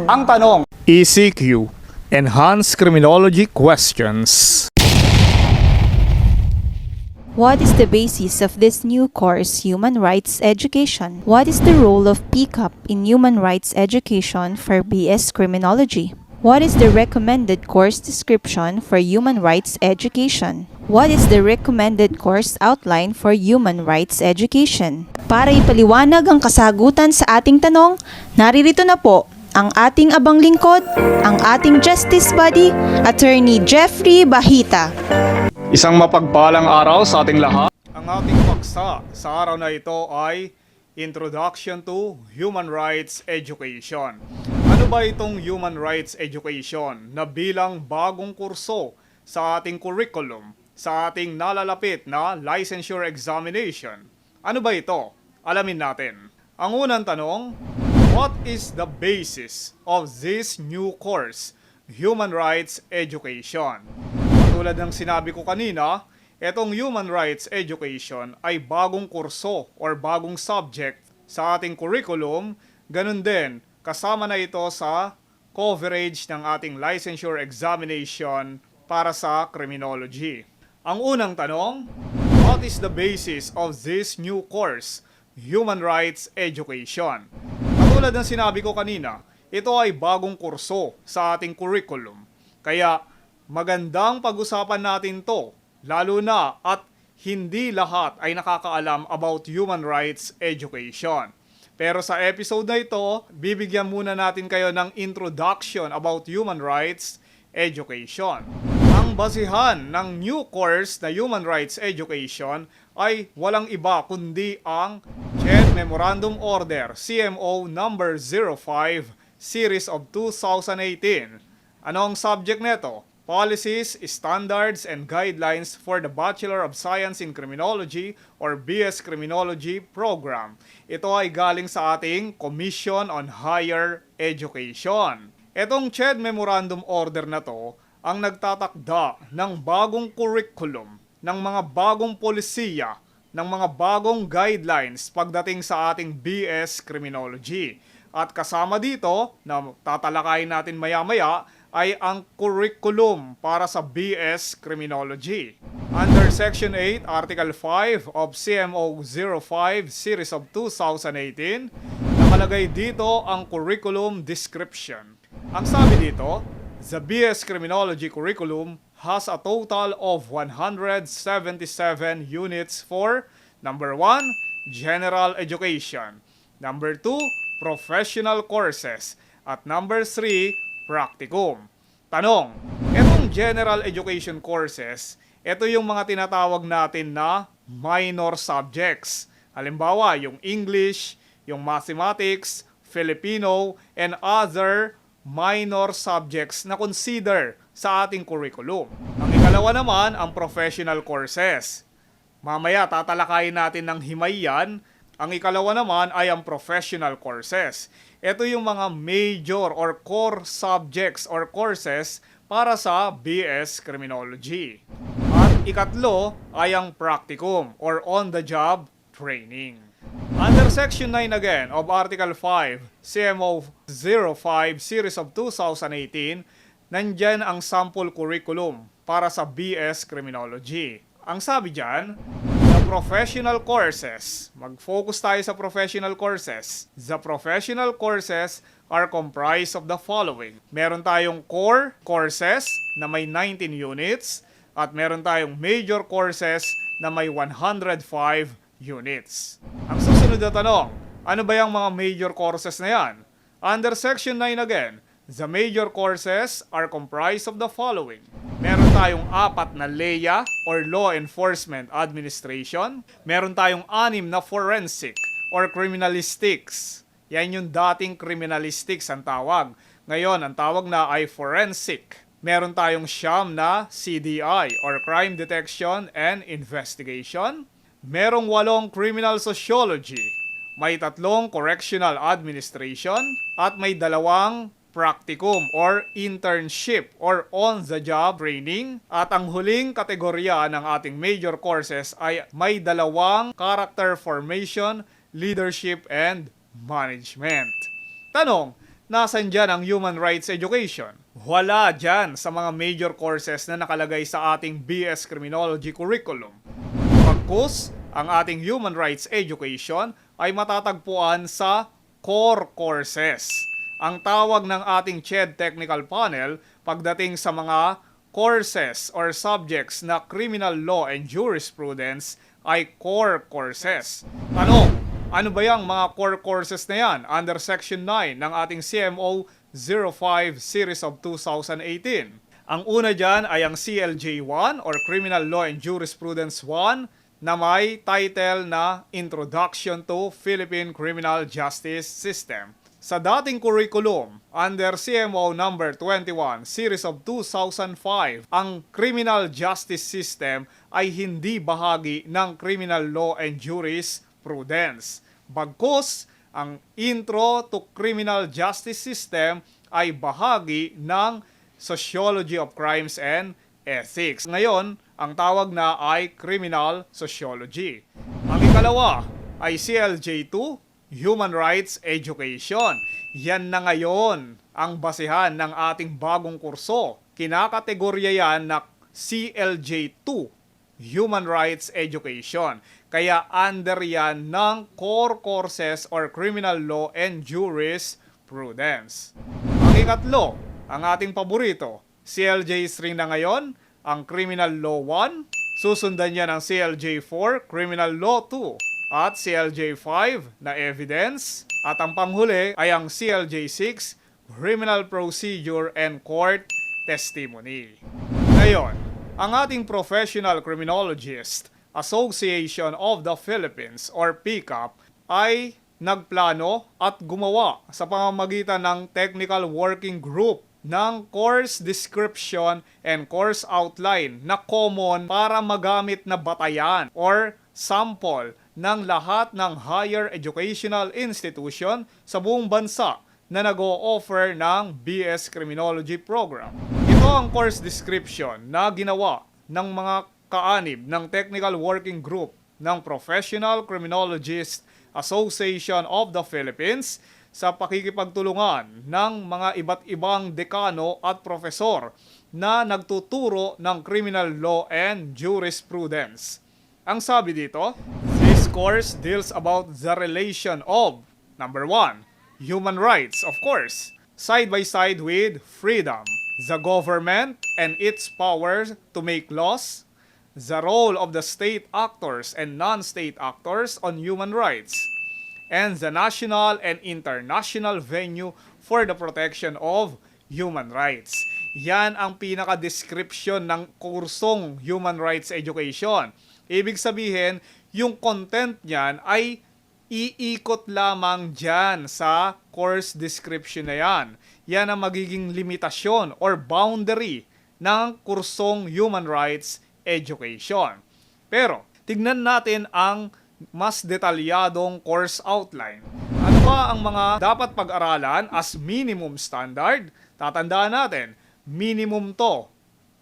Ang tanong, ECQ, Enhanced Criminology Questions. What is the basis of this new course, Human Rights Education? What is the role of PCAP in Human Rights Education for BS Criminology? What is the recommended course description for Human Rights Education? What is the recommended course outline for Human Rights Education? Para ipaliwanag ang kasagutan sa ating tanong, naririto na po ang ating abang lingkod, ang ating Justice Buddy, Attorney Jeffrey Bahita. Isang mapagpalang araw sa ating lahat. Ang ating paksa sa araw na ito ay Introduction to Human Rights Education. Ano ba itong Human Rights Education na bilang bagong kurso sa ating curriculum, sa ating nalalapit na licensure examination? Ano ba ito? Alamin natin. Ang unang tanong, what is the basis of this new course, Human Rights Education? Tulad ng sinabi ko kanina, itong Human Rights Education ay bagong kurso or bagong subject sa ating curriculum. Ganun din, kasama na ito sa coverage ng ating licensure examination para sa criminology. Ang unang tanong, what is the basis of this new course, Human Rights Education? Tulad ng sinabi ko kanina, ito ay bagong kurso sa ating curriculum. Kaya magandang pag-usapan natin to, lalo na at hindi lahat ay nakakaalam about human rights education. Pero sa episode na ito, bibigyan muna natin kayo ng introduction about human rights education. Ang basihan ng new course na Human Rights Education ay walang iba kundi ang CHED Memorandum Order CMO number 05 Series of 2018. Ano ang subject nito? Policies, Standards, and Guidelines for the Bachelor of Science in Criminology or BS Criminology Program. Ito ay galing sa ating Commission on Higher Education. Itong CHED Memorandum Order na to ang nagtatakda ng bagong curriculum, ng mga bagong polisiya, ng mga bagong guidelines pagdating sa ating BS Criminology. At kasama dito, na tatalakayin natin maya-maya, ay ang curriculum para sa BS Criminology. Under Section 8, Article 5 of CMO 05 Series of 2018, nakalagay dito ang curriculum description. Ang sabi dito, the BS Criminology curriculum has a total of 177 units for number 1, General Education, number 2, Professional Courses, at number 3, Practicum. Tanong, itong General Education Courses, ito yung mga tinatawag natin na minor subjects. Halimbawa, yung English, yung Mathematics, Filipino, and other minor subjects na consider sa ating curriculum. Ang ikalawa naman, ang Professional Courses. Mamaya, tatalakayin natin ng himay yan. Ang ikalawa naman ay ang Professional Courses. Ito yung mga major or core subjects or courses para sa BS Criminology. At ikatlo ay ang Practicum or on-the-job training. Under Section 9 again of Article 5, CMO 05 Series of 2018, nandyan ang sample curriculum para sa BS Criminology. Ang sabi dyan, the professional courses. Mag-focus tayo sa professional courses. The professional courses are comprised of the following. Meron tayong core courses na may 19 units at meron tayong major courses na may 105 units. Ang susunod na tanong, ano ba yung mga major courses na yan? Under Section 9 again, the major courses are comprised of the following. Meron tayong 4 na LEA or Law Enforcement Administration. Meron tayong 6 na Forensic or Criminalistics. Yan yung dating Criminalistics ang tawag. Ngayon, ang tawag na ay Forensic. Meron tayong 9 na CDI or Crime Detection and Investigation. Merong 8 Criminal Sociology. May 3 Correctional Administration. At may 2 practicum or internship or on-the-job training. At ang huling kategorya ng ating major courses ay may 2 character formation, leadership, and management. Tanong, Nasaan dyan ang human rights education? Wala dyan sa mga major courses na nakalagay sa ating BS Criminology curriculum. Pagkus, ang ating human rights education ay matatagpuan sa core courses. Ang tawag ng ating CHED Technical Panel pagdating sa mga courses or subjects na criminal law and jurisprudence ay core courses. Ano ba yung mga core courses na yan under Section 9 ng ating CMO 05 Series of 2018? Ang una dyan ay ang CLJ 1 or Criminal Law and Jurisprudence 1 na may title na Introduction to Philippine Criminal Justice System. Sa dating curriculum, under CMO number 21, series of 2005, ang criminal justice system ay hindi bahagi ng criminal law and jurisprudence. Bagkus, ang Intro to Criminal Justice System ay bahagi ng Sociology of Crimes and Ethics. Ngayon, ang tawag na ay Criminal Sociology. Ang ikalawa ay CLJ2, Human Rights Education. Yan na ngayon ang basihan ng ating bagong kurso. Kinakategorya yan na CLJ2, Human Rights Education. Kaya under yan ng core courses or criminal law and jurisprudence. Ang ikatlo, ang ating paborito, CLJ3 na ngayon, ang Criminal Law 1. Susundan yan ang CLJ4, Criminal Law 2. At CLJ5 na evidence. At ang panghuli ay ang CLJ6, Criminal Procedure and Court Testimony. Ngayon, ang ating Professional Criminologist Association of the Philippines or PCAP ay nagplano at gumawa sa pamamagitan ng Technical Working Group ng course description and course outline na common para magamit na batayan or sample ng lahat ng higher educational institution sa buong bansa na nag-o-offer ng BS Criminology program. Ito ang course description na ginawa ng mga kaanib ng Technical Working Group ng Professional Criminologist Association of the Philippines sa pakikipagtulungan ng mga iba't ibang dekano at profesor na nagtuturo ng criminal law and jurisprudence. Ang sabi dito, this course deals about the relation of, number 1, human rights, of course, side by side with freedom, the government and its powers to make laws, the role of the state actors and non-state actors on human rights, and the national and international venue for the protection of human rights. Yan ang pinaka-description ng kursong Human Rights Education. Ibig sabihin, yung content niyan ay iikot lamang dyan sa course description na yan. Yan ang magiging limitasyon or boundary ng kursong Human Rights Education. Pero, tignan natin ang mas detalyadong course outline. Ano ba ang mga dapat pag-aralan as minimum standard? Tatandaan natin, minimum to.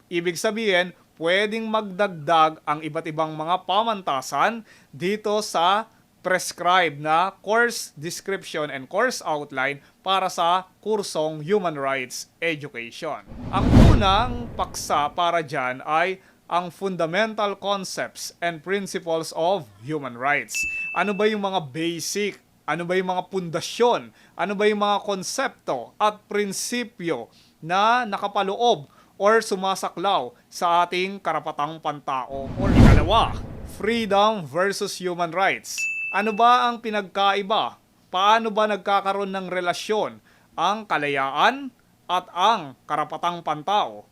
Ibig sabihin, pwedeng magdagdag ang iba't ibang mga pamantasan dito sa prescribed na course description and course outline para sa kursong Human Rights Education. Ang unang paksa para dyan ay ang fundamental concepts and principles of human rights. Ano ba yung mga basic? Ano ba yung mga pundasyon? Ano ba yung mga konsepto at prinsipyo na nakapaloob or sumasaklaw sa ating karapatang pantao? Or ikalawa, freedom versus human rights. Ano ba ang pinagkaiba? Paano ba nagkakaroon ng relasyon ang kalayaan at ang karapatang pantao?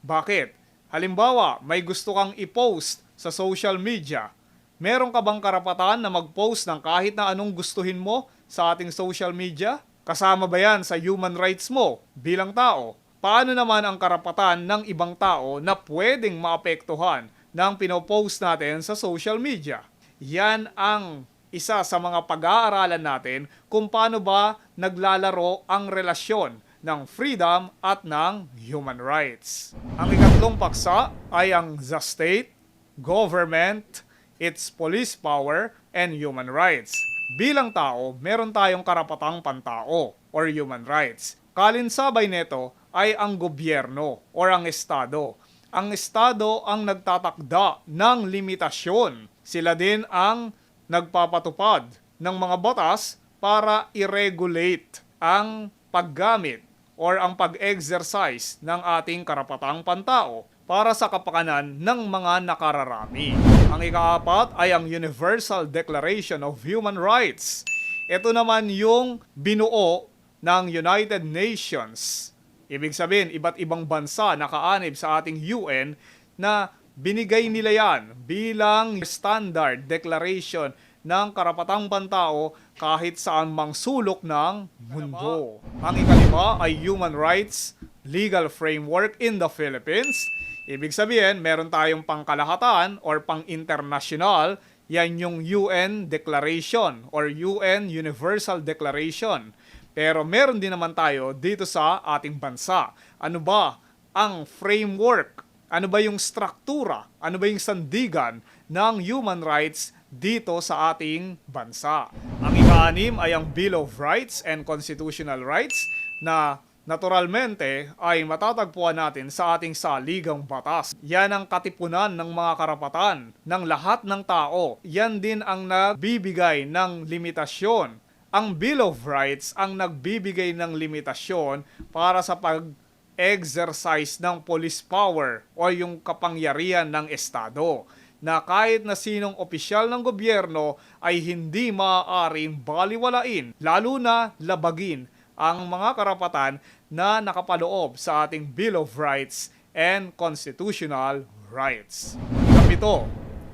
Bakit? Halimbawa, may gusto kang i-post sa social media. Meron ka bang karapatan na mag-post ng kahit na anong gustuhin mo sa ating social media? Kasama ba yan sa human rights mo bilang tao? Paano naman ang karapatan ng ibang tao na pwedeng maapektuhan ng pinopost natin sa social media? Yan ang isa sa mga pag-aaralan natin kung paano ba naglalaro ang relasyon ng freedom at ng human rights. Ang ikatlong paksa ay ang the state, government, its police power, and human rights. Bilang tao, meron tayong karapatang pantao o or human rights. Kalinsabay nito ay ang gobyerno or ang estado. Ang estado ang nagtatakda ng limitasyon. Sila din ang nagpapatupad ng mga batas para i-regulate ang paggamit or ang pag-exercise ng ating karapatang pantao para sa kapakanan ng mga nakararami. Ang ikaapat ay ang Universal Declaration of Human Rights. Ito naman yung binuo ng United Nations. Ibig sabihin, iba't ibang bansa nakaanib sa ating UN na binigay nila yan bilang standard declaration ng karapatang pantao kahit saan mang sulok ng mundo. Ang ikalima ay Human Rights Legal Framework in the Philippines. Ibig sabihin, meron tayong pangkalahatan or pang-international, yan yung UN Declaration or UN Universal Declaration. Pero meron din naman tayo dito sa ating bansa. Ano ba ang framework? Ano ba yung struktura? Ano ba yung sandigan ng human rights dito sa ating bansa? Ang ika-6 ay ang Bill of Rights and Constitutional Rights na naturalmente ay matatagpuan natin sa ating saligang batas. Yan ang katipunan ng mga karapatan ng lahat ng tao. Yan din ang nagbibigay ng limitasyon. Ang Bill of Rights ang nagbibigay ng limitasyon para sa pag-exercise ng police power o yung kapangyarihan ng estado na kahit na sinong opisyal ng gobyerno ay hindi maaaring baliwalain, lalo na labagin ang mga karapatan na nakapaloob sa ating Bill of Rights and Constitutional Rights. Kapito,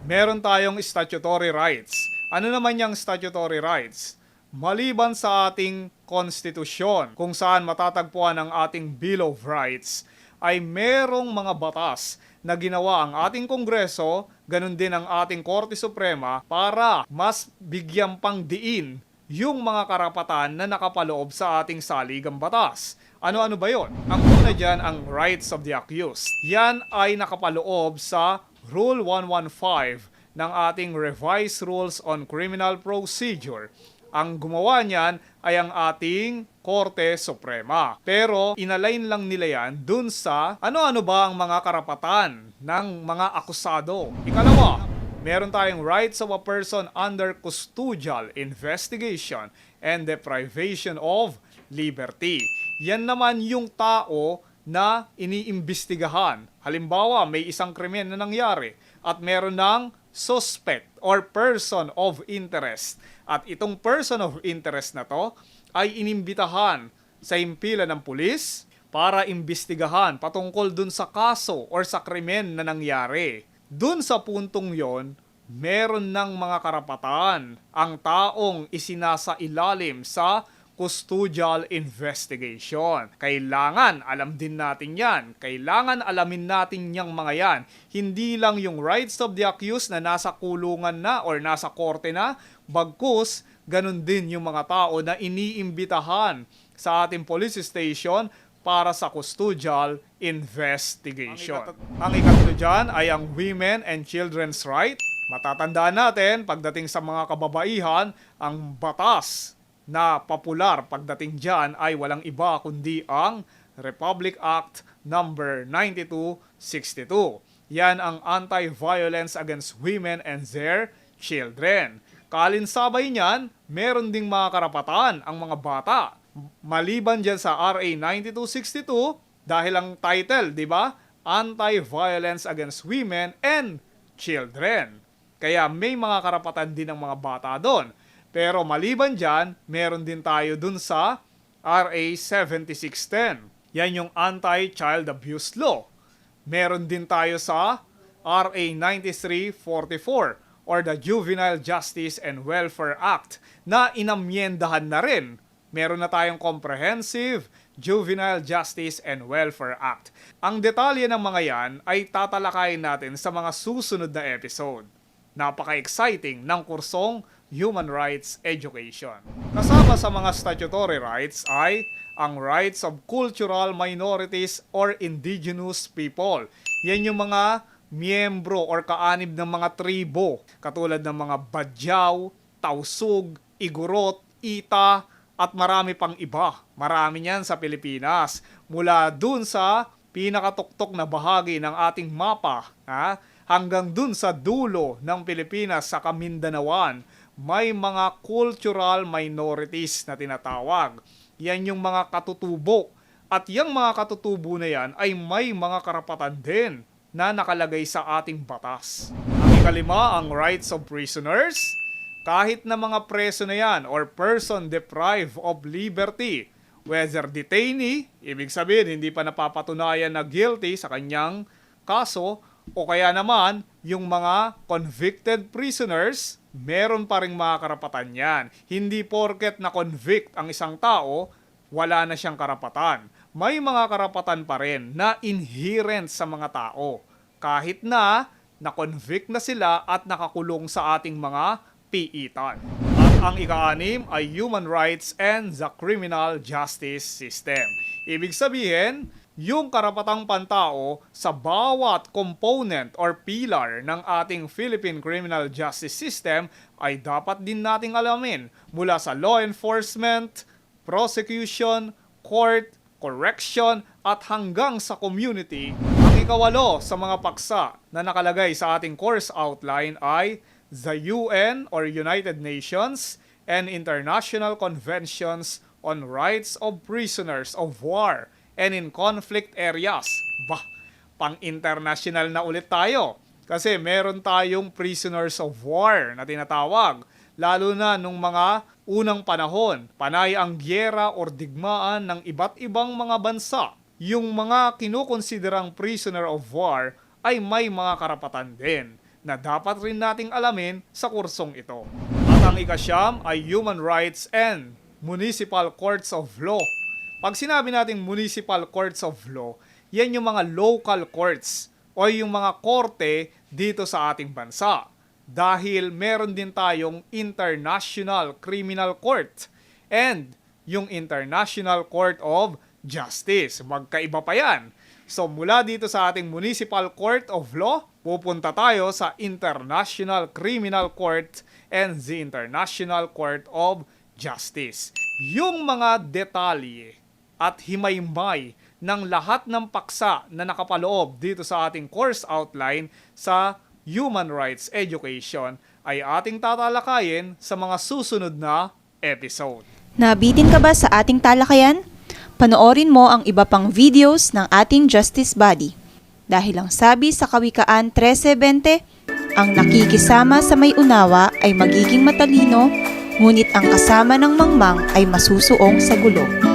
meron tayong statutory rights. Ano naman yung statutory rights? Maliban sa ating konstitusyon kung saan matatagpuan ang ating Bill of Rights, ay merong mga batas na ginawa ang ating Kongreso, ganun din ang ating Korte Suprema para mas bigyang pang diin yung mga karapatan na nakapaloob sa ating saligang batas. Ano-ano ba yon? Ang una dyan, ang rights of the accused. Yan ay nakapaloob sa Rule 115 ng ating Revised Rules on Criminal Procedure. Ang gumawa niyan ay ang ating Korte Suprema. Pero inalain lang nila yan dun sa ano-ano ba ang mga karapatan ng mga akusado. Ikalawa, meron tayong rights of a person under custodial investigation and deprivation of liberty. Yan naman yung tao na iniimbestigahan. Halimbawa, may isang krimen na nangyari at meron ng suspect or person of interest. At itong person of interest na to ay inimbitahan sa himpilan ng pulis para imbestigahan patungkol dun sa kaso or sa krimen na nangyari. Dun sa puntong yon, meron ng mga karapatan ang taong isinasailalim sa custodial investigation. Kailangan alam din natin yan. Kailangan alamin natin yung mga yan. Hindi lang yung rights of the accused na nasa kulungan na or nasa korte na, bagkus, ganun din yung mga tao na iniimbitahan sa ating police station para sa custodial investigation. Ang ikatlo dyan ay ang women and children's right. Matatandaan natin, pagdating sa mga kababaihan, ang batas na popular pagdating dyan ay walang iba kundi ang Republic Act number 9262. Yan ang Anti-Violence Against Women and Their Children. Kalinsabay niyan, meron ding mga karapatan ang mga bata. Maliban dyan sa RA 9262, dahil ang title, di ba? Anti-Violence Against Women and Children. Kaya may mga karapatan din ng mga bata doon. Pero maliban dyan, meron din tayo dun sa RA 7610. Yan yung Anti-Child Abuse Law. Meron din tayo sa RA 9344 or the Juvenile Justice and Welfare Act na inamyendahan na rin. Meron na tayong Comprehensive Juvenile Justice and Welfare Act. Ang detalye ng mga yan ay tatalakayin natin sa mga susunod na episode. Napaka-exciting ng kursong Human Rights Education. Kasama sa mga statutory rights ay ang rights of cultural minorities or indigenous people. Yan yung mga miyembro or kaanib ng mga tribo, katulad ng mga Badyaw, Tausug, Igorot, Ita, at marami pang iba. Marami niyan sa Pilipinas. Mula dun sa pinakatuktok na bahagi ng ating mapa, hanggang dun sa dulo ng Pilipinas sa Kamindanawan, may mga cultural minorities na tinatawag. Yan yung mga katutubo. At yung mga katutubo na yan ay may mga karapatan din na nakalagay sa ating batas. Ang ikalima, ang rights of prisoners. Kahit na mga preso na yan or person deprived of liberty, whether detainee, ibig sabihin hindi pa napapatunayan na guilty sa kanyang kaso, o kaya naman yung mga convicted prisoners, meron pa ring mga karapatan yan. Hindi porket na-convict ang isang tao, wala na siyang karapatan. May mga karapatan pa rin na inherent sa mga tao, kahit na na-convict na sila at nakakulong sa ating mga piitan. At ang ika-anim ay human rights and the criminal justice system. Ibig sabihin, yung karapatang pantao sa bawat component or pillar ng ating Philippine criminal justice system ay dapat din nating alamin mula sa law enforcement, prosecution, court, correction at hanggang sa community. Ang ikawalo sa mga paksa na nakalagay sa ating course outline ay the UN or United Nations and International Conventions on Rights of Prisoners of War and in Conflict Areas. Pang-international na ulit tayo. Kasi meron tayong prisoners of war na tinatawag. Lalo na nung mga unang panahon, panay ang gyera or digmaan ng iba't ibang mga bansa. Yung mga kinukonsiderang prisoner of war ay may mga karapatan din na dapat rin nating alamin sa kursong ito. At ang ika-9 ay human rights and municipal courts of law. Pag sinabi nating municipal courts of law, yan yung mga local courts o yung mga korte dito sa ating bansa. Dahil meron din tayong International Criminal Court and yung International Court of Justice. Magkaiba pa yan. So mula dito sa ating Municipal Court of Law, pupunta tayo sa International Criminal Court and the International Court of Justice. Yung mga detalye at himaymay ng lahat ng paksa na nakapaloob dito sa ating course outline sa Human Rights Education ay ating tatalakayin sa mga susunod na episode. Nabitin ka ba sa ating talakayan? Panoorin mo ang iba pang videos ng ating Justice Body. Dahil ang sabi sa Kawikaan 13:20, ang nakikisama sa may unawa ay magiging matalino, ngunit ang kasama ng mangmang ay masusuong sa gulo.